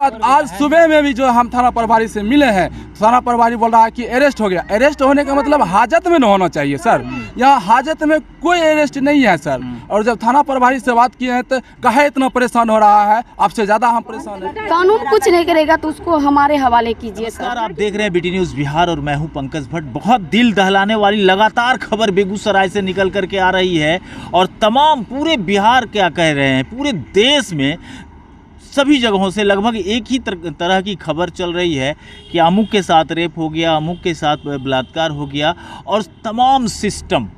बाद आज सुबह में भी जो हम थाना प्रभारी से मिले हैं, थाना प्रभारी बोल रहा है कि अरेस्ट हो गया। अरेस्ट होने का मतलब हाजत में न होना चाहिए सर, यहाँ हाजत में कोई अरेस्ट नहीं है सर। और जब थाना प्रभारी से बात किए हैं तो कहे इतना परेशान हो रहा है, आपसे ज़्यादा हम परेशान हैं। कानून कुछ नहीं करेगा तो उसको हमारे हवाले कीजिए सर। आप देख रहे हैं BT न्यूज़ बिहार और मैं हूं पंकज भट्ट। बहुत दिल दहलाने वाली लगातार खबर बेगूसराय से निकल करके आ रही है और तमाम पूरे बिहार क्या कह रहे हैं, पूरे देश में सभी जगहों से लगभग एक ही तरह की खबर चल रही है कि अमुक के साथ रेप हो गया, अमुक के साथ बलात्कार हो गया और तमाम सिस्टम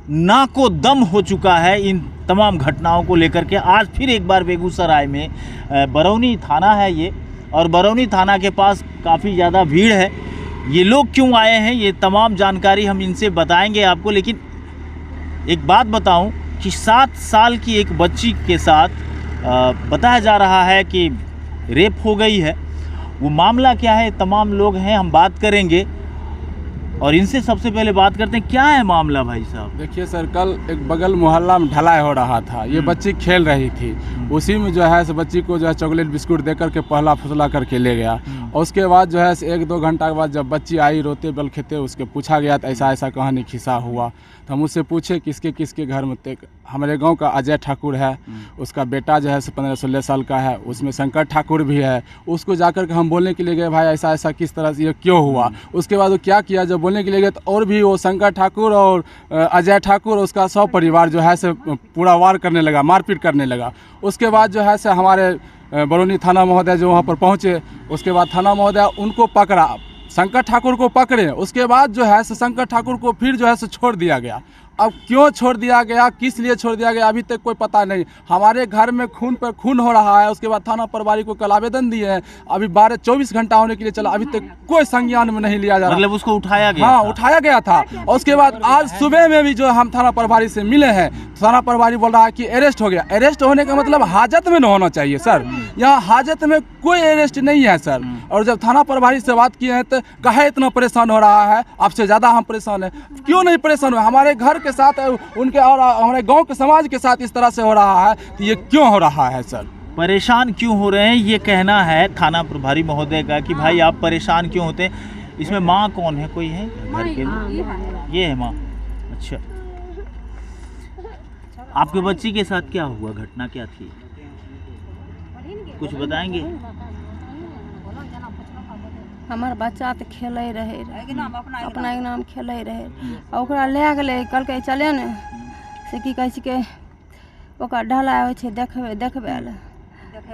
नाको दम हो चुका है इन तमाम घटनाओं को लेकर के। आज फिर एक बार बेगूसराय में बरौनी थाना है ये, और बरौनी थाना के पास काफ़ी ज़्यादा भीड़ है। ये लोग क्यों आए हैं ये तमाम जानकारी हम इनसे बताएंगे आपको। लेकिन एक बात बताऊं कि 7 साल की एक बच्ची के साथ बताया जा रहा है कि रेप हो गई है। वो मामला क्या है, तमाम लोग हैं, हम बात करेंगे और इनसे सबसे पहले बात करते हैं। क्या है मामला भाई साहब? देखिए सर, कल एक बगल मोहल्ला में ढलाई हो रहा था, ये बच्ची खेल रही थी, उसी में जो है बच्ची को जो है चॉकलेट बिस्कुट दे करके पहला फुसला करके ले गया। और उसके बाद जो है 1-2 घंटा के बाद जब बच्ची आई रोते बलखेते, उसके पूछा गया तो ऐसा ऐसा कहानी खिस्सा हुआ। तो हम उससे पूछे किसके किसके घर में, हमारे गांव का अजय ठाकुर है, उसका बेटा जो है 15-16 साल का है, उसमें शंकर ठाकुर भी है। उसको जाकर के हम बोलने के लिए गए, भाई ऐसा ऐसा किस तरह से ये क्यों हुआ। उसके बाद वो क्या किया, जब बोलने के लिए गए तो और भी वो शंकर ठाकुर और अजय ठाकुर उसका सब परिवार जो है पूरा वार करने लगा, मारपीट करने लगा। उसके बाद जो है हमारे बरौनी थाना महोदय जो वहाँ पर पहुँचे, उसके बाद थाना महोदय उनको पकड़ा, शंकर ठाकुर को पकड़े। उसके बाद जो है शंकर ठाकुर को फिर जो है छोड़ दिया गया। अब क्यों छोड़ दिया गया, किस लिए छोड़ दिया गया, अभी तक कोई पता नहीं। हमारे घर में खून पर खून हो रहा है। उसके बाद थाना प्रभारी को कल आवेदन दिए हैं, अभी 12-24 घंटा होने के लिए चला, अभी तक कोई संज्ञान में नहीं लिया जा रहा। मतलब उसको उठाया गया? हाँ, उठाया गया था। और उसके बाद आज सुबह में भी जो हम थाना प्रभारी से मिले हैं, थाना प्रभारी बोल रहा है कि अरेस्ट हो गया। अरेस्ट होने का मतलब हाजत में न होना चाहिए सर, यहाँ हाजत में कोई अरेस्ट नहीं है सर। और जब थाना प्रभारी से बात किए हैं तो कहे इतना परेशान हो रहा है, आपसे ज़्यादा हम परेशान हैं। क्यों नहीं परेशान हुए, हमारे घर के साथ उनके और हमारे गांव के समाज के साथ इस तरह से हो रहा है, तो ये क्यों हो रहा है सर? परेशान क्यों हो रहे हैं ये कहना है थाना प्रभारी महोदय का कि भाई आप परेशान क्यों होते हैं। इसमें माँ कौन है, कोई है घर के? ये है माँ। अच्छा, आपके बच्ची के साथ क्या हुआ, घटना क्या थी, कुछ बताएंगे? हमार बच्चा तो खेल रहे अपना नाम खेल रहे, ओकरा ले गए, कहलकै चले ने से की कहै छिकै ओकरा ढलाई होइ छै देखबै ले,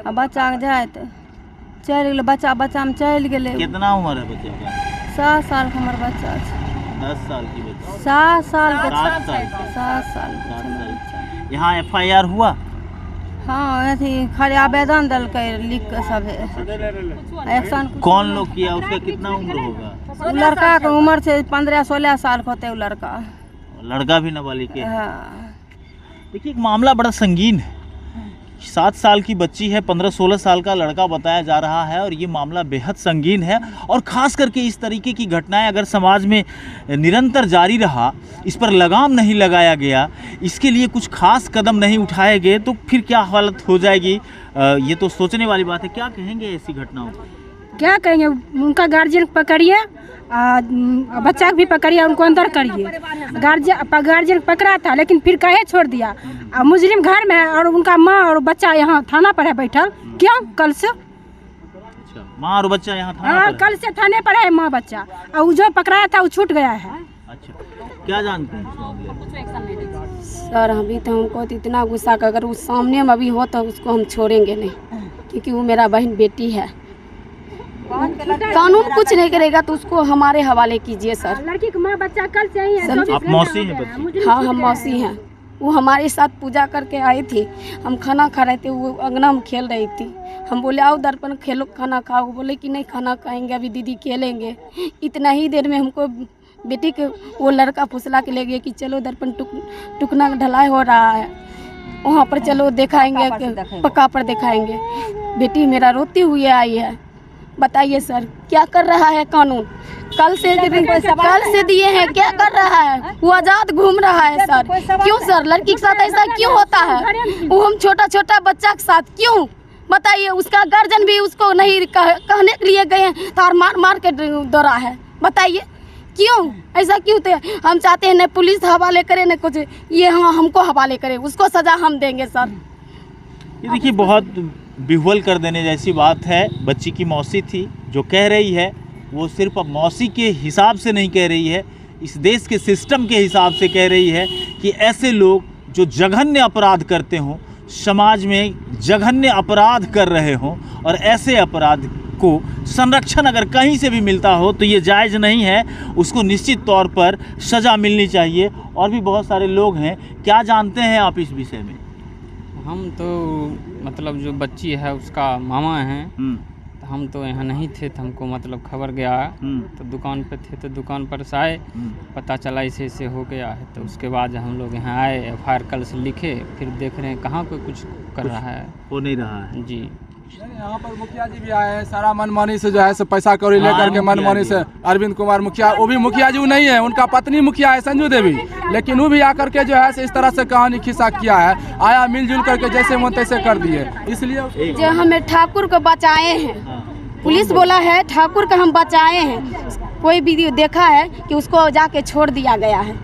आ बच्चा जाए तो चल गेलै, बच्चा में चल गेलै। कितना उम्र है बच्चे का? 7 साल का हमार बच्चा छै। 10 साल की बच्ची? 7 साल के। 7 साल। यहाँ FIR हुआ? हाँ, अथी खाली आवेदन दलकै लिख के सब एक्शन। कौन लोग किया, उसका कितना उम्र होगा? लड़का के उम्र छै 15-16 साल का होते है लड़का भी नाबालिग है। हाँ। देखिए, एक मामला बड़ा संगीन है। 7 साल की बच्ची है, 15-16 साल का लड़का बताया जा रहा है, और ये मामला बेहद संगीन है। और ख़ास करके इस तरीके की घटनाएं अगर समाज में निरंतर जारी रहा, इस पर लगाम नहीं लगाया गया, इसके लिए कुछ खास कदम नहीं उठाए गए, तो फिर क्या हालत हो जाएगी, ये तो सोचने वाली बात है। क्या कहेंगे ऐसी घटनाओं को? क्या कहेंगे, उनका गार्जियन पकड़िए, बच्चा भी पकड़िए, उनको अंदर करिए। गार्जियन पकड़ा था लेकिन फिर कहे छोड़ दिया। मुस्लिम घर में है और उनका माँ और बच्चा यहाँ थाना पर है बैठल। क्यों? कल से। अच्छा, माँ और बच्चा यहाँ थाना पर है? कल से थाने पर है माँ बच्चा, और जो पकड़ाया था वो छूट गया है। अच्छा, क्या जानते हैं इस मामले में? सर अभी तो हमको तो इतना गुस्सा कि अगर उस सामने में अभी हो तो उसको हम छोड़ेंगे नहीं, क्योंकि वो मेरा बहन बेटी है। कानून कुछ नहीं करेगा तो उसको हमारे हवाले कीजिए सर। लड़की की माँ बच्चा कल से ही है। आप मौसी हैं बच्ची? हाँ, हम मौसी हैं। वो हमारे साथ पूजा करके आई थी, हम खाना खा रहे थे, वो अंगना में खेल रही थी। हम बोले आओ दर्पण खेलो, खाना खाओ। वो बोले कि नहीं खाना खाएंगे, अभी दीदी खेलेंगे। इतना ही देर में हमको बेटी के वो लड़का फुसला के ले गया कि चलो दर्पण टुकना ढलाई हो रहा है, वहाँ पर चलो दिखाएंगे, पक्का पर दिखाएंगे। बेटी मेरा रोती हुई आई है। बताइए सर, क्या कर रहा है कानून? कल से दिए हैं, क्या कर रहा है? वो आज़ाद घूम रहा है सर। क्यों सर, लड़की के साथ ऐसा क्यों होता है? वो हम छोटा बच्चा के साथ क्यों बताइए, उसका गार्जियन भी उसको नहीं कहने के लिए गए हैं, तार मार मार के दौड़ा है। बताइए क्यों, ऐसा क्यों थे? हम चाहते हैं न पुलिस हवाले करे न कुछ, ये हमको हवाले करे, उसको सजा हम देंगे सर। ये देखिए बहुत बिहुल कर देने जैसी बात है। बच्ची की मौसी थी जो कह रही है, वो सिर्फ अब मौसी के हिसाब से नहीं कह रही है, इस देश के सिस्टम के हिसाब से कह रही है कि ऐसे लोग जो जघन्य अपराध करते हों, समाज में जघन्य अपराध कर रहे हों, और ऐसे अपराध को संरक्षण अगर कहीं से भी मिलता हो तो ये जायज़ नहीं है, उसको निश्चित तौर पर सज़ा मिलनी चाहिए। और भी बहुत सारे लोग हैं, क्या जानते हैं आप इस विषय में? हम तो मतलब जो बच्ची है उसका मामा हैं, तो हम तो यहाँ नहीं थे, तो हमको मतलब खबर गया, तो दुकान पे थे, तो दुकान पर से आए, पता चला ऐसे ऐसे हो गया है, तो उसके बाद हम लोग यहाँ आए, FIR कल से लिखे, फिर देख रहे हैं कहाँ कोई कुछ कर रहा है, हो नहीं रहा है जी। यहाँ पर मुखिया जी भी आए हैं, सारा मनमानी से जो है सो पैसा कौड़ी लेकर के मनमानी से अरविंद कुमार मुखिया, वो भी मुखिया जी नहीं है, उनका पत्नी मुखिया है संजू देवी, लेकिन वो भी आकर के जो है इस तरह से कहानी खिस्सा किया है, आया मिलजुल करके जैसे मन तैसे कर दिए। इसलिए जो हमें ठाकुर को बचाए हैं, पुलिस बोला है ठाकुर को हम बचाए हैं, कोई वीडियो देखा है कि उसको जाके छोड़ दिया गया है।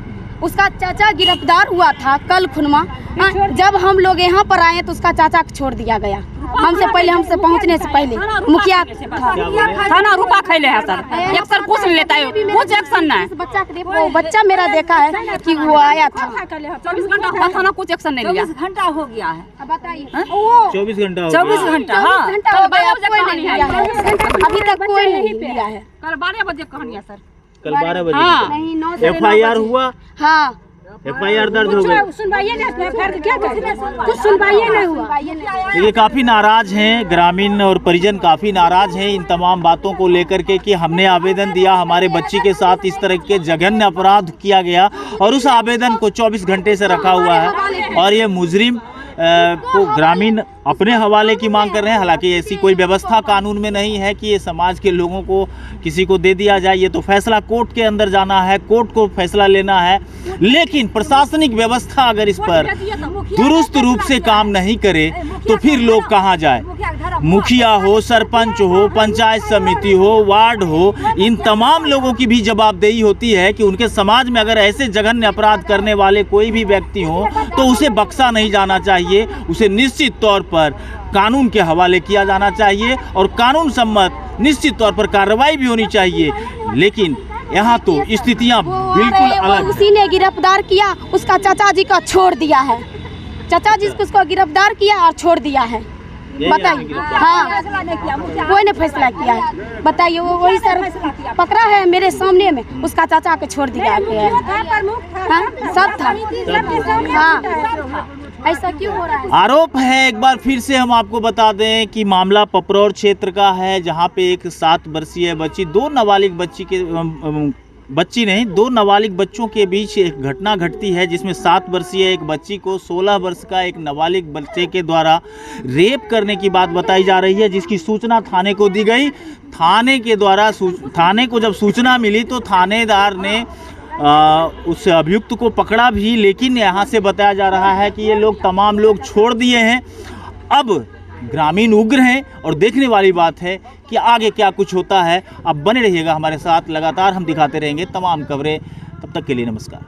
उसका चाचा गिरफ्तार हुआ था कल खुनमा, जब हम लोग यहाँ पर आए तो उसका चाचा को छोड़ दिया गया, हमसे पहले, हमसे पहुँचने से पहले। मुखिया थाना रुपा खैले है सर, एक्शन कुछ नहीं लेता है, कुछ एक्शन नहीं। वो बच्चा मेरा देखा है कि वो आया था, 24 घंटा हुआ थाना, कुछ एक्शन नहीं लिया। 24 घंटा हो गया है, बताइए 24 घंटा 24 घंटा, हाँ, घंटा अभी तक कोई नहीं लिया है। कल 12 बजे कहानी है सर, कल 12 बजे हाँ। नहीं, 9 से 9 FIR हुआ, हाँ, FIR दर्ज हो गई। सुनवाइए नहीं, क्या कुछ सुनवाइए नहीं हुआ। ये काफ़ी नाराज़ हैं, ग्रामीण और परिजन काफ़ी नाराज़ हैं इन तमाम बातों को लेकर के कि हमने आवेदन दिया, हमारे बच्ची के साथ इस तरह के जघन्य अपराध किया गया, और उस आवेदन को 24 घंटे से रखा हुआ है, और ये मुजरिम को ग्रामीण अपने हवाले की मांग कर रहे हैं। हालांकि ऐसी कोई व्यवस्था कानून में नहीं है कि ये समाज के लोगों को किसी को दे दिया जाए, ये तो फैसला कोर्ट के अंदर जाना है, कोर्ट को फैसला लेना है। लेकिन प्रशासनिक व्यवस्था अगर इस पर दुरुस्त रूप से काम नहीं करे तो फिर लोग कहाँ जाए? मुखिया हो, सरपंच हो, पंचायत समिति हो, वार्ड हो, इन तमाम लोगों की भी जवाबदेही होती है कि उनके समाज में अगर ऐसे जघन्य अपराध करने वाले कोई भी व्यक्ति हो तो उसे बख्शा नहीं जाना चाहिए, उसे निश्चित तौर पर कानून के हवाले किया जाना चाहिए और कानून सम्मत निश्चित तौर पर कार्रवाई भी होनी चाहिए। लेकिन यहाँ तो स्थितियाँ बिल्कुल अलग। उसी ने गिरफ्तार किया, उसका चाचा जी को छोड़ दिया है, चाचा जी उसको गिरफ्तार किया और छोड़ दिया है। बताइए, हाँ, कोई ने फैसला किया है, बताइए। वो वही सर पकड़ा है मेरे सामने में, उसका चाचा को छोड़ दिया गया है, सब था, हाँ, ऐसा क्यों हो रहा है? आरोप है, एक बार फिर से हम आपको बता दें कि मामला पपरौर क्षेत्र का है, जहां पे एक 7 वर्षीय बच्ची, दो नाबालिग बच्चों के बीच एक घटना घटती है, जिसमें 7 वर्षीय एक बच्ची को 16 वर्ष का एक नाबालिग बच्चे के द्वारा रेप करने की बात बताई जा रही है, जिसकी सूचना थाने को दी गई। थाने को जब सूचना मिली तो थानेदार ने उस अभियुक्त को पकड़ा भी, लेकिन यहाँ से बताया जा रहा है कि ये लोग तमाम लोग छोड़ दिए हैं। अब ग्रामीण उग्र हैं और देखने वाली बात है कि आगे क्या कुछ होता है। अब बने रहिएगा हमारे साथ, लगातार हम दिखाते रहेंगे तमाम खबरें। तब तक के लिए नमस्कार।